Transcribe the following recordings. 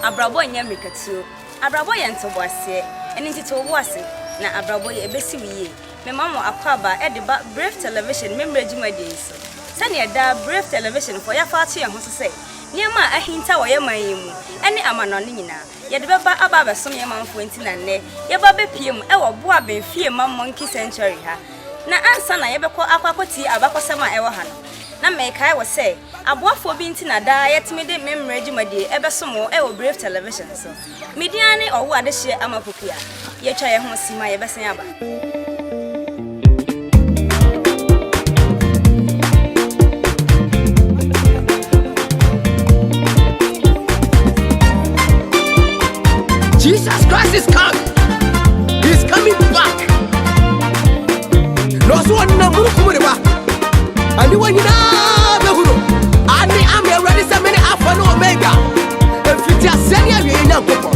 abrabo nya mekatuo abrabo ye ntoboase eni ntitoboase na abrabo ye ebesi wiye me mamo akwaba e de ba Brave Television membre jumadi so sane da Brave Television for ya fa ye ho so say niema ahinta wo ye manyimu ene amanone nyina ye de beba aba besom ye manfo ntina nne ye ba bepiem e wo Boabeng Fiema Monkey Sanctuary ha na ansa na ye bekọ akwakoti abakosema e wo ha no na mekai wo say aboafo bi ntina da yetime de memre jumadi e besomo e wo Brave Television so media ne owo adehye amapopia ye twa ye ho sima ye besen aba Jesus Christ is coming. He's coming back. No one na mukumuriba. And when you na behuno, ani am ready so many alpha no omega. If you just send you in na go.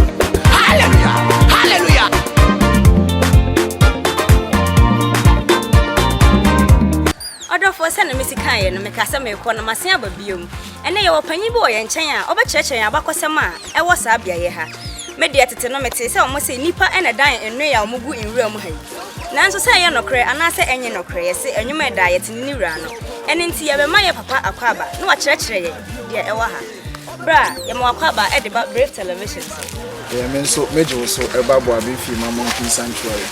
Hallelujah. Hallelujah. Odo for send me sikaye no mekasa me ko na masen ababiom. Ene ye wopanyi bi wo ye nchen a obekyerekye abakosema e wo sa bia ye ha. Media tete no mete se omo se nipa ena dan enu ya omugu inwura mu hayi nanso se ye nokre anase enye nokre ye se enwuma da ye tini wura no ene nti ye be ma ye papa akwaba no wa kyerɛkyerɛ ye de e wa ha bra ye ma akwaba e de ba Brave Television ye men so mejo so e ba Boabeng Fiema Monkey Sanctuary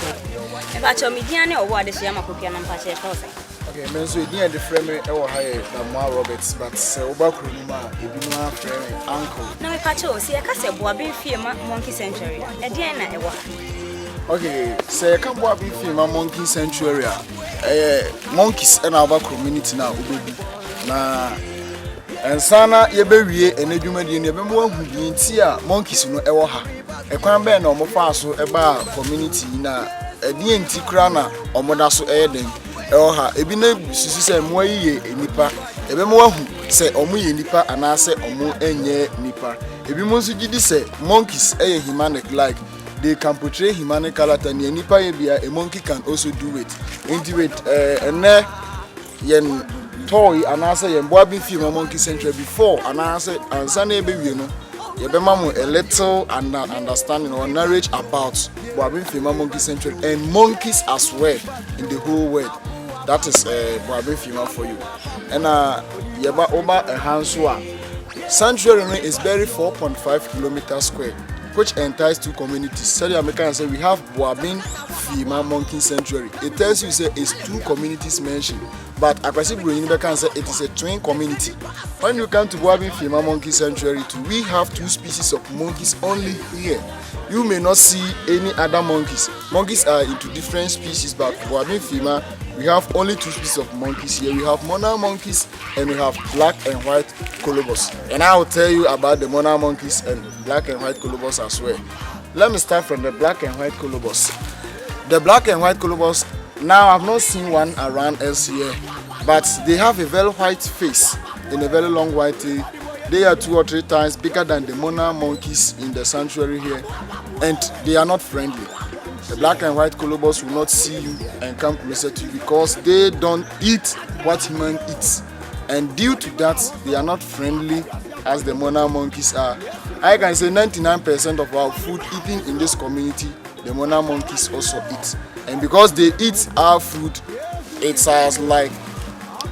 e ba cho media ne owo ade hye amakopia na mpa kye fawse okay men so e de frame e wo ha ye da Roberts but se oba kroni ma e bi no frame uncle na me pa che o se e ka se Boabeng Fiema Monkey Sanctuary e de na e wa okay se ka Boabeng Fiema Monkey Sanctuary monkeys and our community now obebi na ensana ye bewie enadwumadi ne be mo ahudi nti a monkeys no e wo ha e kwan be na omo fa so e ba community na edi enti kra na omo da so e den e wo ha ebi na susu se mo ayiye enipa e be mo ahu se omo ye nipa anase omo enye nipa ebi mo nso gidi se monkeys e humanic like they can portray humanic character ni nipa ye bia a monkey can also do it into it ene yen toy anase yen Boabeng Fiema Monkey Sanctuary before anase ansana ebe wie no ye be mamu a little understanding or knowledge about Boabeng Fiema Monkey Sanctuary and monkeys as well in the whole world. That is Boabeng Fiema for you. And ye ba oba a hanswa sanctuary is very 4.5 kilometers square, which entices two communities. So the Americans say we have Boabeng Fiema Monkey Sanctuary. It tells you say it's two communities mentioned, but Akwasi Burundi can say it is a twin community. When you come to Boabeng Fiema Monkey Sanctuary, we have two species of monkeys only here. You may not see any other monkeys. Monkeys are into different species, but Boabeng Fiema, we have only two species of monkeys here. We have monarch monkeys and we have black and white colobus. And I will tell you about the monarch monkeys and black and white colobus as well. Let me start from the black and white colobus. The black and white colobus, now I've not seen one around us here, but they have a very white face and a very long white tail. They are 2 or 3 times bigger than the monarch monkeys in the sanctuary here, and they are not friendly. The black and white colobus will not see you and come closer to you because they don't eat what human eats, and due to that they are not friendly as the monarch monkeys are. I can say 99% of our food eaten in this community, the monarch monkeys also eat, and because they eat our food, it's as like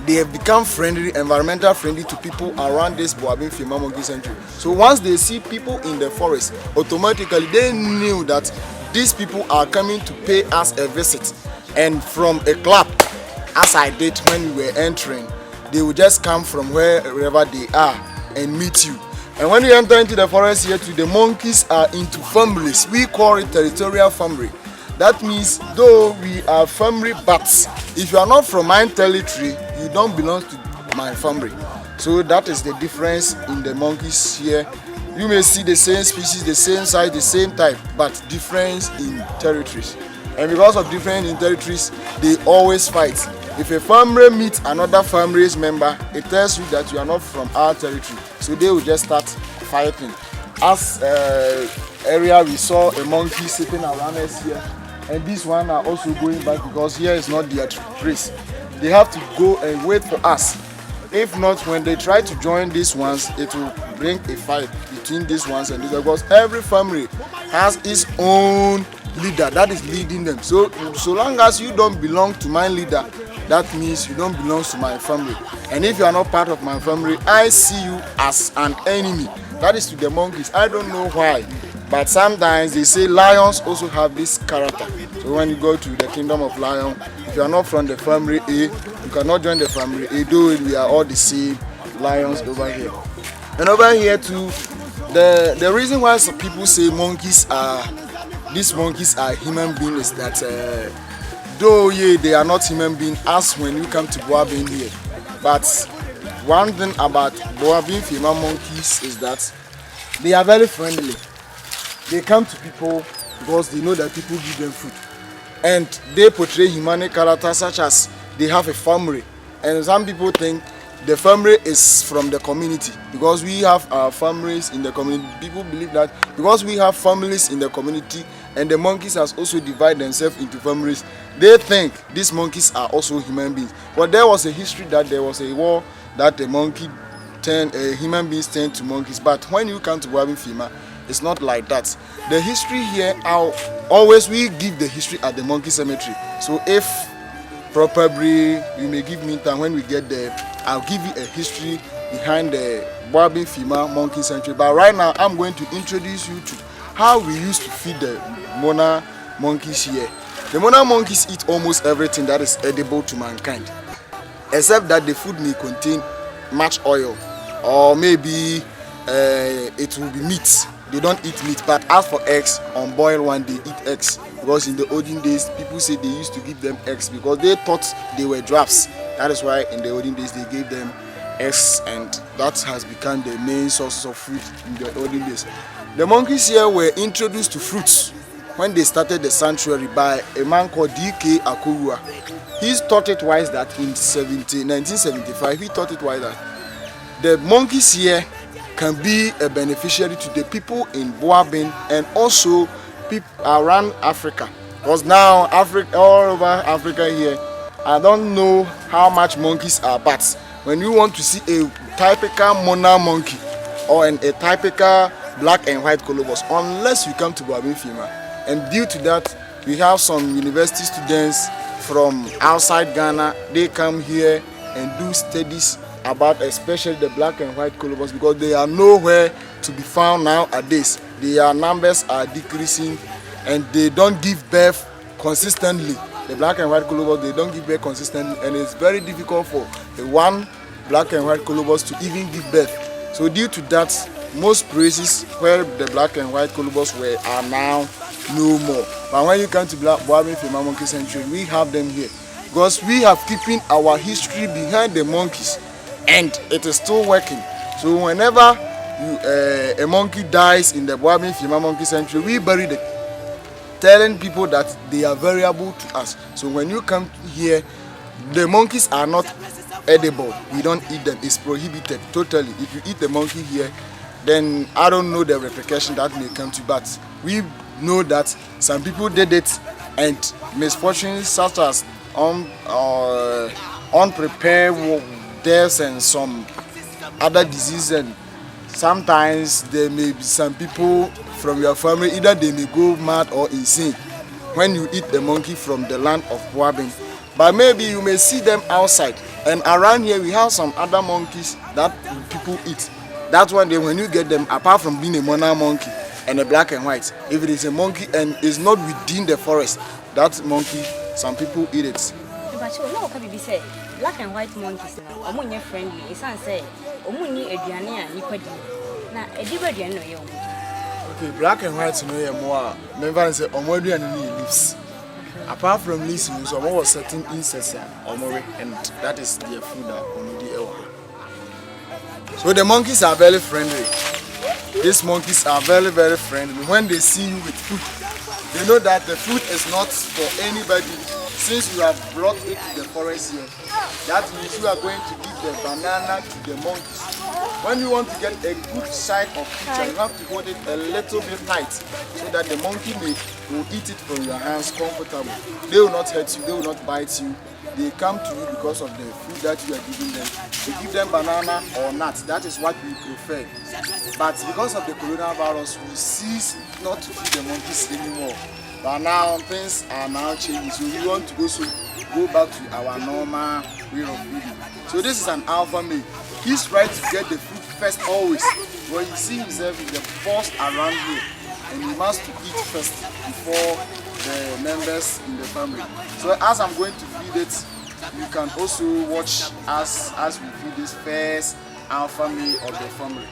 they have become friendly, environmental friendly to people around this Boabeng Fiema Monkey Sanctuary. So once they see people in the forest, automatically they knew that these people are coming to pay us a visit. And from a clap, as I did when we were entering, they will just come from wherever they are and meet you. And when you enter into the forest here, the monkeys are into families. We call it territorial family. That means though we are family, but if you are not from my territory, you don't belong to my family. So that is the difference in the monkeys here. You may see the same species, the same size, the same type, but difference in territories. And because of difference in territories, they always fight. If a family meets another family's member, it tells you that you are not from our territory. So they will just start fighting. As area we saw a monkey sitting around us here, and this one are also going back because here is not their place. They have to go and wait for us If not, when they try to join these ones, it will bring a fight between these ones and these, because every family has its own leader that is leading them. So long as you don't belong to my leader, that means you don't belong to my family. And if you are not part of my family, I see you as an enemy. That is to the monkeys. I don't know why, but sometimes they say lions also have this character. So when you go to the kingdom of lion, if you are not from the family A, you cannot join the family A, though we are all the same lions over here. And over here too, the reason why some people say these monkeys are human beings is that though they are not human beings as when you come to Boabeng here. But one thing about Boabeng Fiema monkeys is that they are very friendly. They come to people because they know that people give them food. And they portray humane characters such as they have a family. And some people think the family is from the community. Because we have our families in the community. People believe that because we have families in the community and the monkeys has also divided themselves into families, they think these monkeys are also human beings. But there was a history that there was a war that human beings turned to monkeys. But when you come to Boabeng Fiema, it's not like that. The history here, always we give the history at the monkey cemetery. So if probably you may give me time when we get there, I'll give you a history behind the Boabeng Fiema Monkey Cemetery. But right now, I'm going to introduce you to how we used to feed the Mona monkeys here. The Mona monkeys eat almost everything that is edible to mankind, except that the food may contain much oil, or maybe it will be meat. They don't eat meat. But as for eggs, unboiled one, they eat eggs. Because in the olden days, people say they used to give them eggs because they thought they were drafts. That is why in the olden days they gave them eggs, and that has become the main source of food in the olden days. The monkeys here were introduced to fruits when they started the sanctuary by a man called D.K. Akorua. He thought it wise that in 1975, he thought it wise that the monkeys here can be a beneficiary to the people in Boabeng and also people around Africa. Because now all over Africa here, I don't know how much monkeys are, but when you want to see a typical Mona monkey or a typical black and white colobus, unless you come to Boabeng Fiema. And due to that, we have some university students from outside Ghana. They come here and do studies about especially the black and white colobus because they are nowhere to be found nowadays. Their numbers are decreasing and they don't give birth consistently. The black and white colobus, they don't give birth consistently, and it's very difficult for one black and white colobus to even give birth. So due to that, most places where the black and white colobus were are now no more. But when you come to Boabeng Fiema Monkey Sanctuary, we have them here because we have keeping our history behind the monkeys, and it is still working. So whenever a monkey dies in the Boabeng Fiema Monkey Sanctuary, we bury them, telling people that they are valuable to us. So when you come here, the monkeys are not edible. We don't eat them. It's prohibited totally. If you eat the monkey here, then I don't know the repercussion that may come to, but we know that some people did it and misfortunes such as unprepared deaths and some other diseases, and sometimes there may be some people from your family, either they may go mad or insane when you eat the monkey from the land of Boabeng. But maybe you may see them outside, and around here we have some other monkeys that people eat. That's one day when you get them, apart from being a Mona monkey and a black and white, if it is a monkey and is not within the forest, that monkey, some people eat it. But you know, can be said black and white monkeys now, among friendly, it's say, Omuni Ediana, Nicodi. Now, a dividend no. Okay, black and white no more. Never say Omodi and leaves. Apart from leaves, so what was certain insects and that is their food that Omodi ever. So the monkeys are very friendly. These monkeys are very, very friendly. When they see you with food, they know that the food is not for anybody. Since you have brought it to the forest here, that means you are going to give the banana to the monkeys. When you want to get a good sight of picture, you have to hold it a little bit tight so that the monkey will eat it from your hands comfortably. They will not hurt you, they will not bite you. They come to you because of the food that you are giving them. we give them banana or nuts. That is what we prefer. But because of the coronavirus, we cease not to feed the monkeys anymore. But now things are now changing, so we want to go back to our normal way of feeding. So this is an alpha male. He's trying to get the food first always. When you see himself in the first around here, and he must eat first before the members in the family. So as I'm going to feed it, you can also watch us as we feed this first alpha male of the family.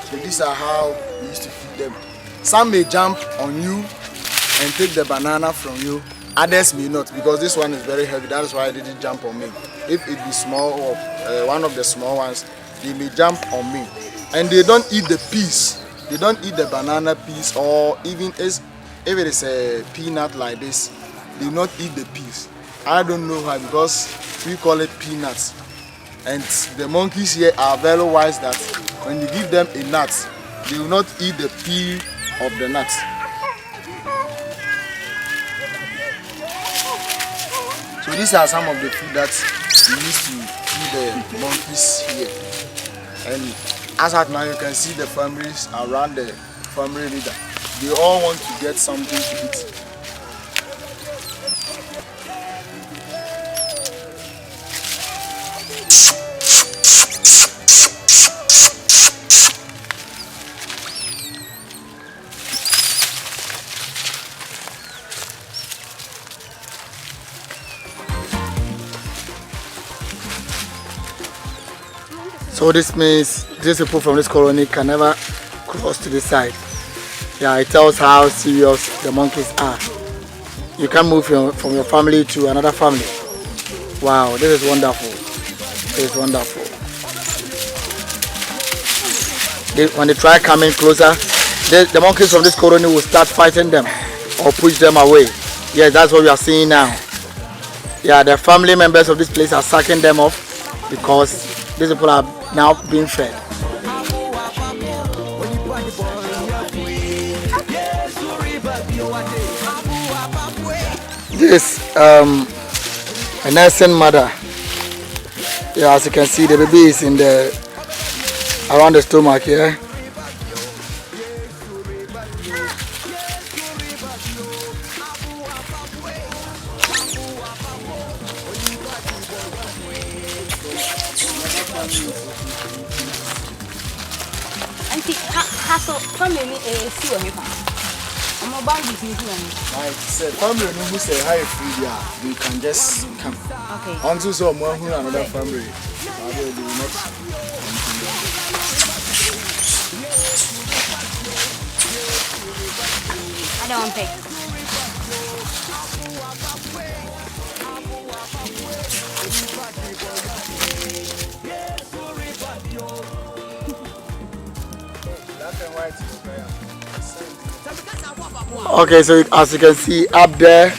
So these are how we used to feed them. Some may jump on you and take the banana from you. Others may not, because this one is very heavy. That is why I didn't jump on me. If it be small or one of the small ones, they may jump on me. And they don't eat the peas. They don't eat the banana peas, or even if it is a peanut like this, they not eat the peas. I don't know why, because we call it peanuts. And the monkeys here are very wise that when you give them a nut, they will not eat the peel of the nut. So these are some of the food that we used to feed the monkeys here. And as at now, you can see the families around the family leader. They all want to get something to eat. So this means these people from this colony can never cross to this side. Yeah, it tells how serious the monkeys are. You can move from your family to another family. Wow, this is wonderful. This is wonderful. When they try coming closer, the monkeys from this colony will start fighting them or push them away. Yes, that's what we are seeing now. Yeah, the family members of this place are sucking them off because these people are now being fed. This a nursing mother. Yeah, as you can see, the baby is in the around the stomach here. So family see you here. I'm about to see you. I said family who say hi free, you can just come. Okay. Until someone who another family, I will do next. I don't pick. Okay, so as you can see up there,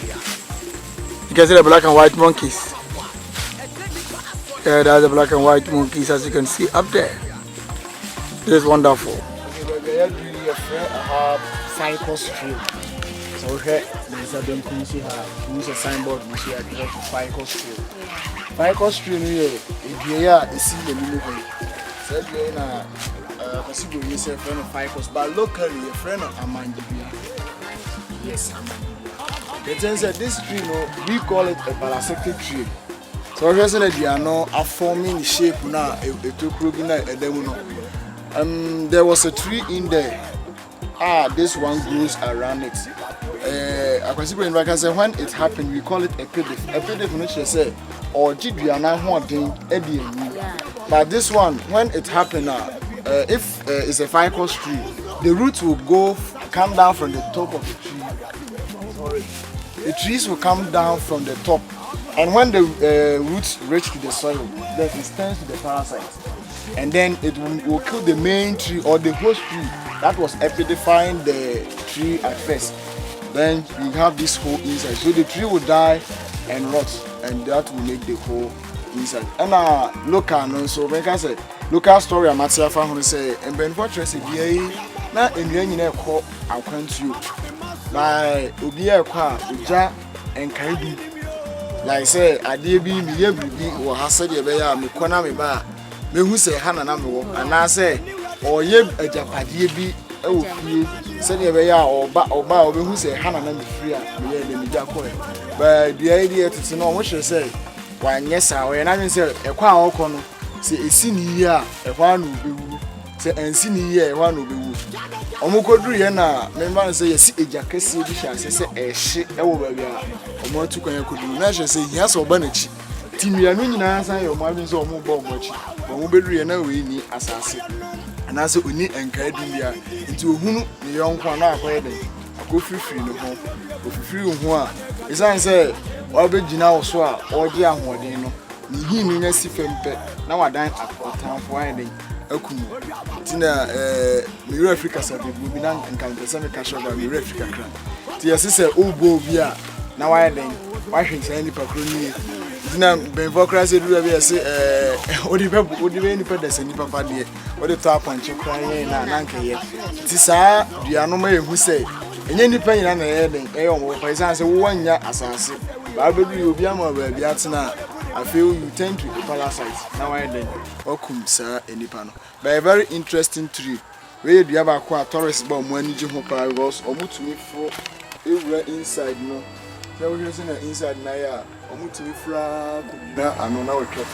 you can see the black and white monkeys. Yeah, that's the black and white monkeys, as you can see up there. This is wonderful. Okay, Ficus tree. So here, there's a use a signboard, we see a Ficus tree. Ficus tree, you see the little possible you say friend of Ficus, but locally a friend of Amandibia. Yes, Amandibia. It turns out this tree, we call it a parasitic tree. So recently they are now forming shape now a there was a tree in there. This one grows around it. I can say when it happened, we call it a pedif. A pedif which say or but this one, when it happened if it's a ficus tree, the roots will come down from the top of the tree. Sorry. The trees will come down from the top, and when the roots reach to the soil, then it turns to the parasite, and then it will kill the main tree or the host tree that was epidifying the tree at first. Then we have this hole inside, so the tree will die and rot, and that will make the whole inside. And local no, so when I say local story, I'm at who say and Ben Fortress na enua nyina ekọ akwantu na obi ekọ uja enkaibi like say ade bi mi ye bibi wo hase de be ya me kona me ba me hu say hana na me wo ana say oye ajapade bi ewo fie say de be ya oba obi hu say hana na me free a me ye le mi jakọ ba dia ide tete no wo hwe say wanye sa we na me say ekọ a okọ no say esi ni yi a ekọ anu bewu say ensi ni yi a ekọ anu bewu omukoduru ye na memba say yesi ejakese bi hya say ehye ewo ba bia omo atu kwan yakoduru na hye say hia so ba na chi tinua no nyina san ye omo abin so omo ba omo chi omo beduru ye na we ni asase ana say oni enkai dunia nti ohunu ne yonko na akoye den akofifiri no ho ofifiri ho a isan say obegina wo so a oje ahoden no ni hi mi nya si fempe na wadan akotanfo ayen akumu tina mi Africa sabe bi na nkan pese me ka shoba mi Africa kran ti yesi se obo bi a na wa den wa hwen san ni pakro ni tina ben vokra se du bi yesi odi be ni pe da se ni papa de odi to apanche kran yen na nanka ye ti sa dua no ma ehu se enye ni pa nyina na ye den omo pa isan se wo nya asase ba bedu obi ama ba bi atena I feel you tend to parasite. Now I then okum sir enipano. But a very interesting tree. Where do you have a quite tourist bomb when you jump was or move to me for inside no. There was an inside Naya or move to me flag. Now I know now we kept.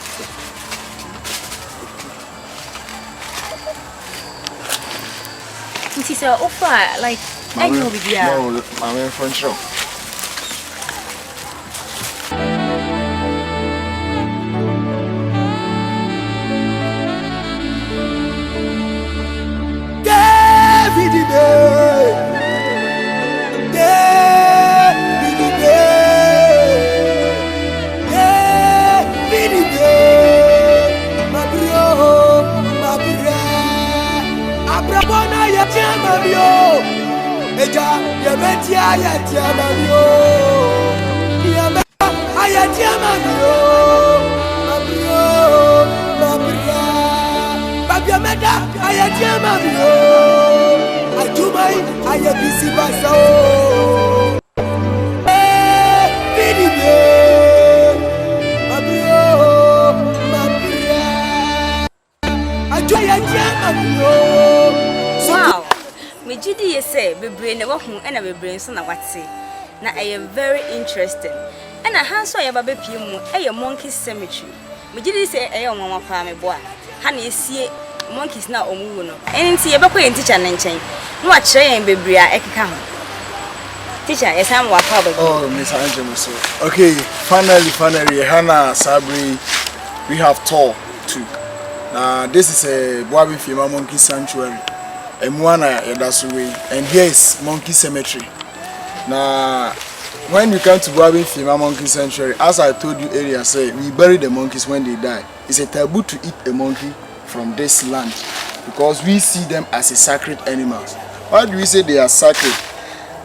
This is a offer like I know with you. No, my friend show. Mejidi say bebre ne wo hu na bebre so na wate na I am very interesting and hanso ya baba pie mu monkey cemetery mejidi say omama pa me boa ha na esie monkeys na omuwu no enti ye bekọ yen teacher ne nchen no wa kire yen bebre a ekeka ho teacher yes am wa pa baba. Oh Mr. Angelo, so okay, finally Hannah Sabri we have tour too. Now this is a Boabeng Fiema Monkey sanctuary. And here is Monkey Cemetery. Now, when you come to Boabeng Fiema Monkey Sanctuary, as I told you earlier, say we bury the monkeys when they die. It's a taboo to eat a monkey from this land because we see them as a sacred animals. Why do we say they are sacred?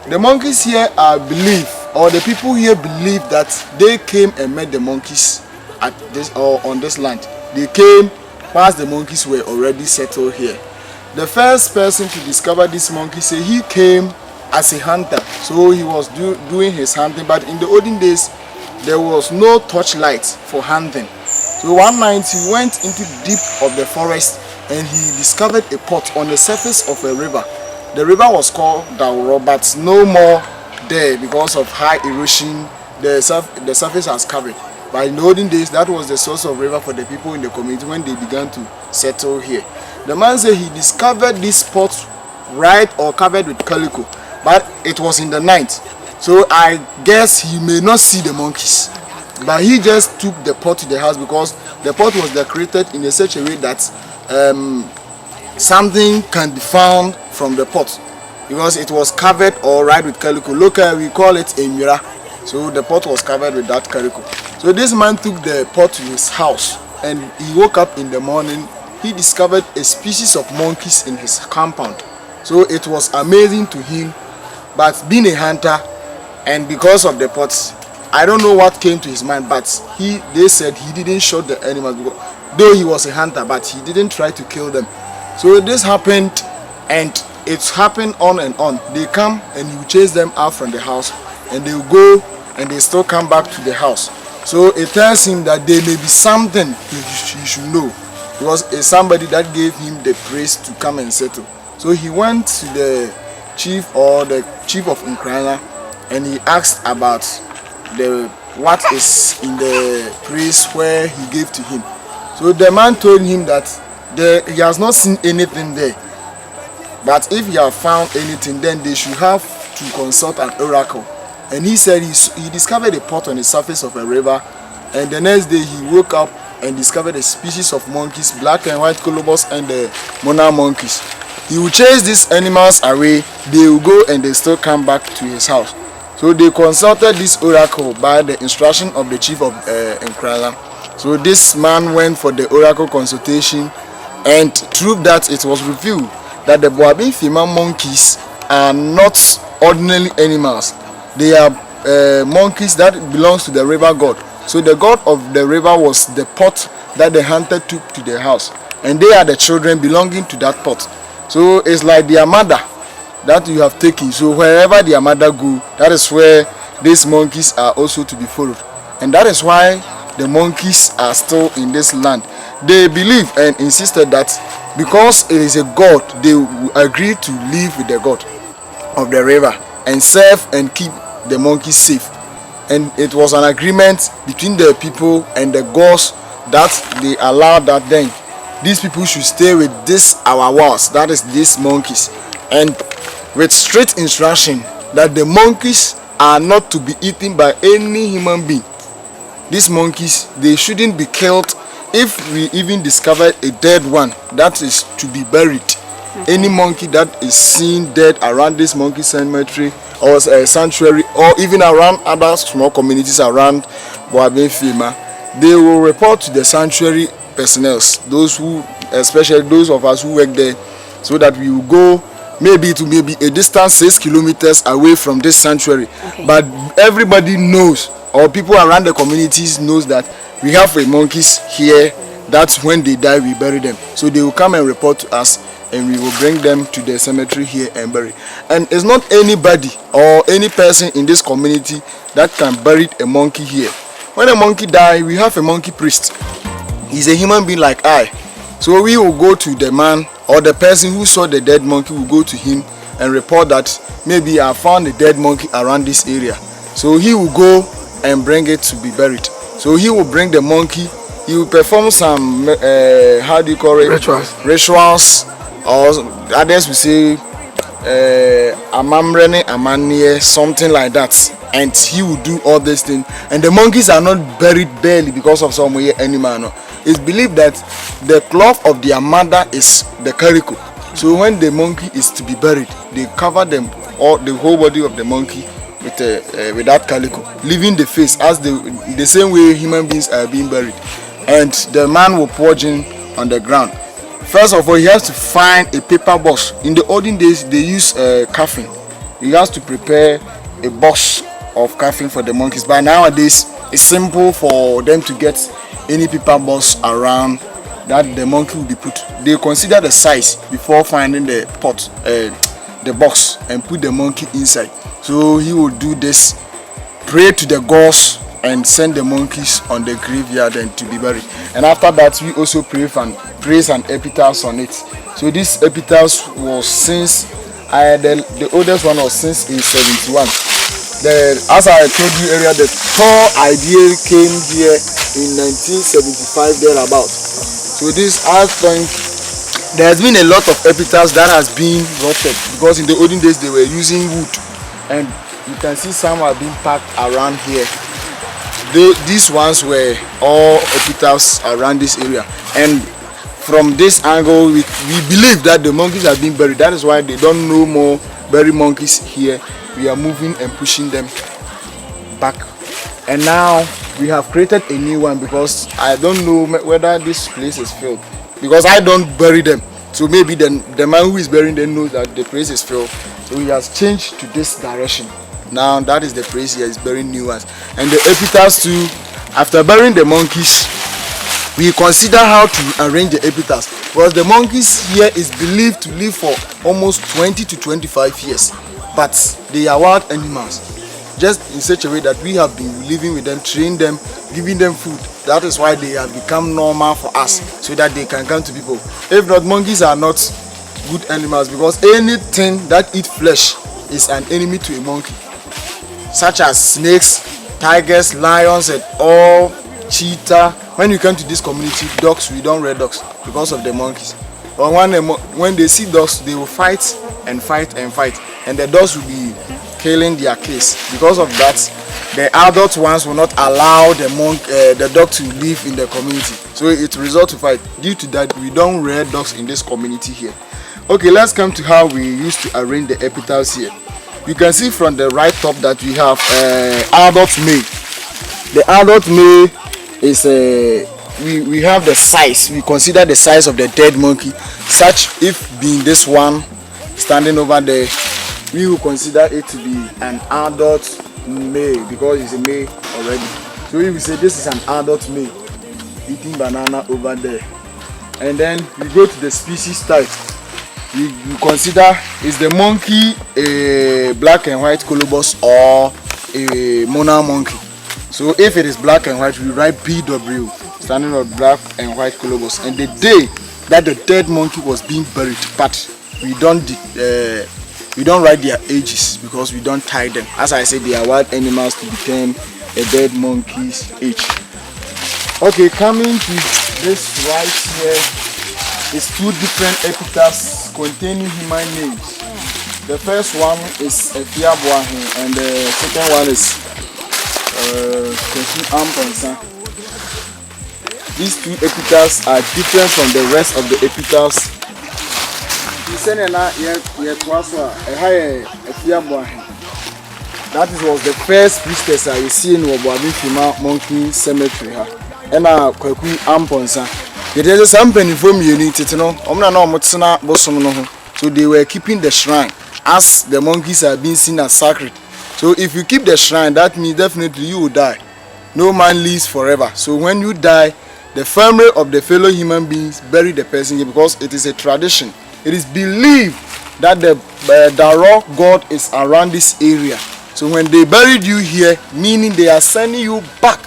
The monkeys here are believed, or the people here believe that they came and met the monkeys at this or on this land. They came whilst the monkeys were already settled here. The first person to discover this monkey say he came as a hunter, so he was doing his hunting. But in the olden days, there was no torchlight for hunting. So one night he went into the deep of the forest and he discovered a pot on the surface of a river. The river was called Dauro, but no more there because of high erosion. The surface has covered. But in the olden days, that was the source of river for the people in the community when they began to settle here. The man said he discovered this pot right or covered with calico, but it was in the night. So I guess he may not see the monkeys. But he just took the pot to the house because the pot was decorated in such a way that something can be found from the pot. Because it was covered or right with calico. Locally we call it a mira. So the pot was covered with that calico. So this man took the pot to his house and he woke up in the morning. He discovered a species of monkeys in his compound. So it was amazing to him. But being a hunter and because of the pots, I don't know what came to his mind, but they said he didn't shoot the animals because, though he was a hunter, but he didn't try to kill them. So this happened, and it's happened on and on. They come and he will chase them out from the house, and they will go and they still come back to the house. So it tells him that there may be something he should know, because it's somebody that gave him the praise to come and settle. So he went to the chief of Nkoranza, and he asked about what is in the praise where he gave to him. So the man told him that he has not seen anything there, but if he have found anything, then they should have to consult an oracle. And he said he discovered a pot on the surface of a river, and the next day he woke up and discovered a species of monkeys, black and white colobus and the monarch monkeys. He will chase these animals away. They will go and they still come back to his house. So they consulted this oracle by the instruction of the chief of Nkoranza. So this man went for the oracle consultation, and through that it was revealed that the Boabeng Fiema monkeys are not ordinary animals. They are monkeys that belongs to the river god. So the god of the river was the pot that the hunter took to the house, and they are the children belonging to that pot. So it's like their mother that you have taken. So wherever their mother go, that is where these monkeys are also to be followed. And that is why the monkeys are still in this land. They believe and insisted that because it is a god, they will agree to live with the god of the river and serve and keep the monkeys safe. And it was an agreement between the people and the gods that they allowed that then these people should stay with this our walls, that is these monkeys, and with strict instruction that the monkeys are not to be eaten by any human being. These monkeys, they shouldn't be killed. If we even discover a dead one, that is to be buried. Any monkey that is seen dead around this monkey cemetery or a sanctuary, or even around other small communities around Boabeng Fiema, they will report to the sanctuary personnel, those who, especially those of us who work there, so that we will go maybe to a distance 6 kilometers away from this sanctuary. Okay. But everybody knows, or people around the communities knows, that we have monkeys here. That's when they die, we bury them. So they will come and report to us, and we will bring them to the cemetery here and bury. And it's not anybody or any person in this community that can bury a monkey here. When a monkey dies, we have a monkey priest. He's a human being like I. So we will go to the man, or the person who saw the dead monkey will go to him and report that maybe I found a dead monkey around this area. So he will go and bring it to be buried. So he will bring the monkey. He will perform some how do you call it? Rituals, or others will say amamrene amanie, something like that. And he will do all these things. And the monkeys are not buried barely because of some animal. No. It's believed that the cloth of their mother is the calico. So when the monkey is to be buried, they cover them, or the whole body of the monkey with that calico, leaving the face as the same way human beings are being buried. And the man will pour gin on the ground. First of all, he has to find a paper box. In the olden days, they use coffin. He has to prepare a box of coffin for the monkeys. But nowadays, it's simple for them to get any paper box around that the monkey will be put. They consider the size before finding the pot, the box, and put the monkey inside. So he will do this, pray to the gods, and send the monkeys on the graveyard and to be buried. And after that, we also praise an epitaph on it. So this epitaph was since the oldest one was since in 71. As I told you earlier, the tour idea came here in 1975 thereabouts. So this, I think, there has been a lot of epitaphs that has been rotted, because in the olden days they were using wood, and you can see some are being packed around here. These ones were all epitaphs around this area, and from this angle we believe that the monkeys have been buried. That is why they don't no more bury monkeys here. We are moving and pushing them back, and now we have created a new one, because I don't know whether this place is filled, because I don't bury them. So maybe the man who is burying them knows that the place is filled. So he has changed to this direction. Now that is the place here, is burying new ones. And the epitaphs too, after burying the monkeys, we consider how to arrange the epitaphs, because the monkeys here is believed to live for almost 20 to 25 years, but they are wild animals, just in such a way that we have been living with them, training them, giving them food. That is why they have become normal for us, so that they can come to people. If not, monkeys are not good animals, because anything that eats flesh is an enemy to a monkey, such as snakes, tigers, lions, and all, cheetah. When you come to this community, dogs, we don't rear dogs because of the monkeys. But when they see dogs, they will fight and fight and fight, and the dogs will be killing their kids. Because of that, the adult ones will not allow the dog to live in the community, so it results to fight. Due to that, we don't rear dogs in this community here. Okay, let's come to how we used to arrange the epitaphs here. You can see from the right top that we have adult male. The adult male is we have the size. We consider the size of the dead monkey, such if being this one standing over there, we will consider it to be an adult male because it's a male already. So we will say this is an adult male eating banana over there. And then we go to the species type. We consider is the monkey a black and white colobus or a monarch monkey. So if it is black and white, we write BW, standing on black and white colobus. And the day that the dead monkey was being buried, but we don't write their ages because we don't tie them. As I said, they are wild animals to determine a dead monkey's age. Okay, coming to this right here is two different epitaphs containing human names. The first one is Fiema, and the second one is Nkoranza. These two epitaphs are different from the rest of the epitaphs. That was the first priestess I see in Boabeng Fiema Monkey cemetery. And Kwaku Amponsa. It is something from unity, no. So they were keeping the shrine, as the monkeys are being seen as sacred. So if you keep the shrine, that means definitely you will die. No man lives forever. So when you die, the family of the fellow human beings bury the person here because it is a tradition. It is believed that the Daro god is around this area. So when they buried you here, meaning they are sending you back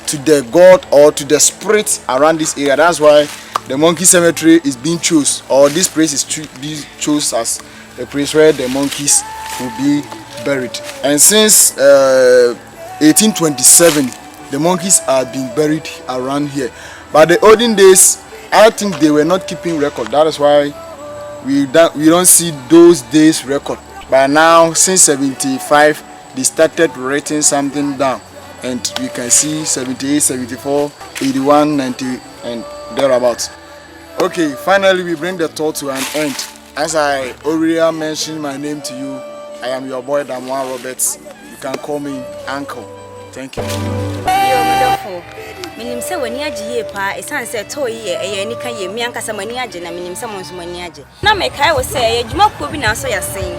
to the god or to the spirits around this area. That's why the monkey cemetery is being chosen, or this place is being chosen as a place where the monkeys will be buried. And since 1827, the monkeys are being buried around here. But the olden days, I think they were not keeping record. That is why we don't see those days record. But now, since 75, they started writing something down. And we can see 78, 74, 81, 90, and thereabouts. Okay, finally we bring the tour to an end. As I already mentioned my name to you, I am your boy Damwa Roberts. You can call me Uncle. Thank you. Minim se wani agiye pa esan se to ye eni kan ye mi ankasa mani age na minim se monso mani age na me kai wo se ye djuma ko bi na so ya sen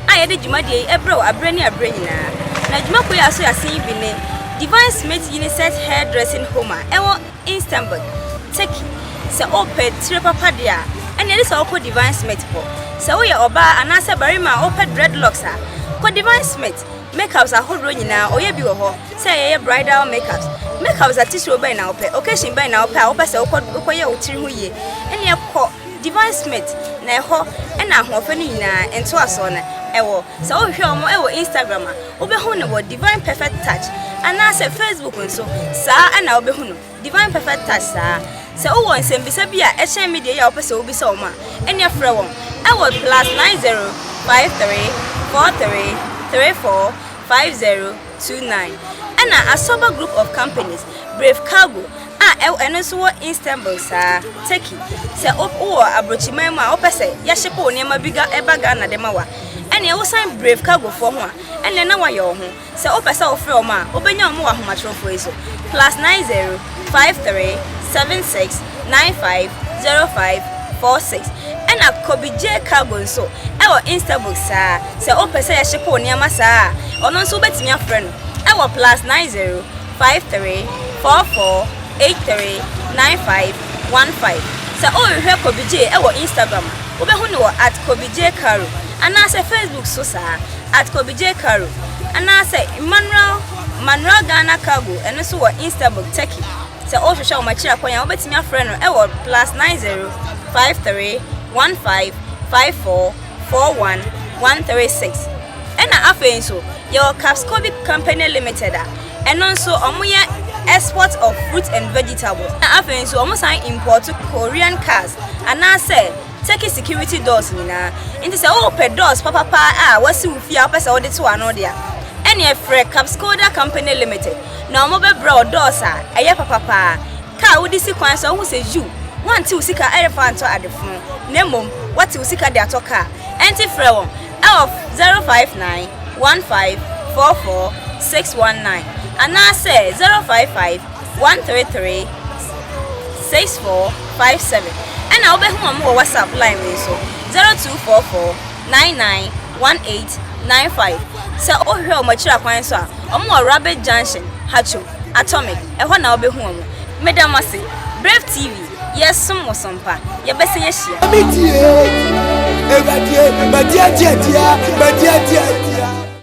aye de djuma de ebro abre ni abre nyina na djuma ko ya so ya sen bi ne Divine Smith Unisex Hairdressing Home ewo Istanbul Turkey se opet tire papa dia ene de se okọ Divine Smith po se wo ye oba anase barima opet dreadlocks a ko Divine Smith makeups ahodo nyina oye bi wo ho se ye bridal makeups makeups artist by now pe occasion by now pa opese okoye otiri ho ye ene ekọ Divine Smith na eho ena ahofe no nyina ento aso na ewo se wo hwe omo ewo Instagram a obehu ne wo Divine Perfect Touch anase Facebook nso saa ena obehu no Divine Perfect Touch saa se wo won sembisa bi a ehye media ya opese obisa wo ma ene afre won ewo +9053345029 and a sober group of companies Brave Cargo eno so Istanbul sa Turkey se abrochima ma opese ya ship oniema biga ebaga na demawa ene wo sign Brave Cargo for ho ene na wa ye ho se opese wo frɛ o ma obenya mo wa homatrofo eso +905376950546 ena Kobe J Cargo nso ewo Instabook saa se o pese ya ship oni ama saa ono nso betimi afre no ewo +90 53 44 83 9515 se o hwe Kobe J ewo Instagram obehu no @KobeJCaro ana se Facebook so saa @KobeJCaro ana se Manuel Ghana Cargo eno so wo Instabook Turkey se o hwehwe o machira kwanya obetimi afre no ewo +90 53 15 54 41 136 ena afen so your Capscobic Company Limited eno nso omoya export of fruit and vegetables na afen so omo sign import Korean cars ana say Turkey security doors nyina nti say o pe doors papa wasi ufia pesa ode to ano dia ene efre Capscoda Company Limited na omo be bro doors eye papa ka odi si kwan so hu say you want to usika elephant to adefun nemom what usika de atoka enti frɛ won of 059 15 44 619 ana say 055 133 6457 ana obehu am WhatsApp line we so 0244 991895 se ohwe o machira kwan so a omo Rabbit Junction Hacho Atomic ehɔ na obehu am medamase Brave TV yes sompa ye bese ye hia Badia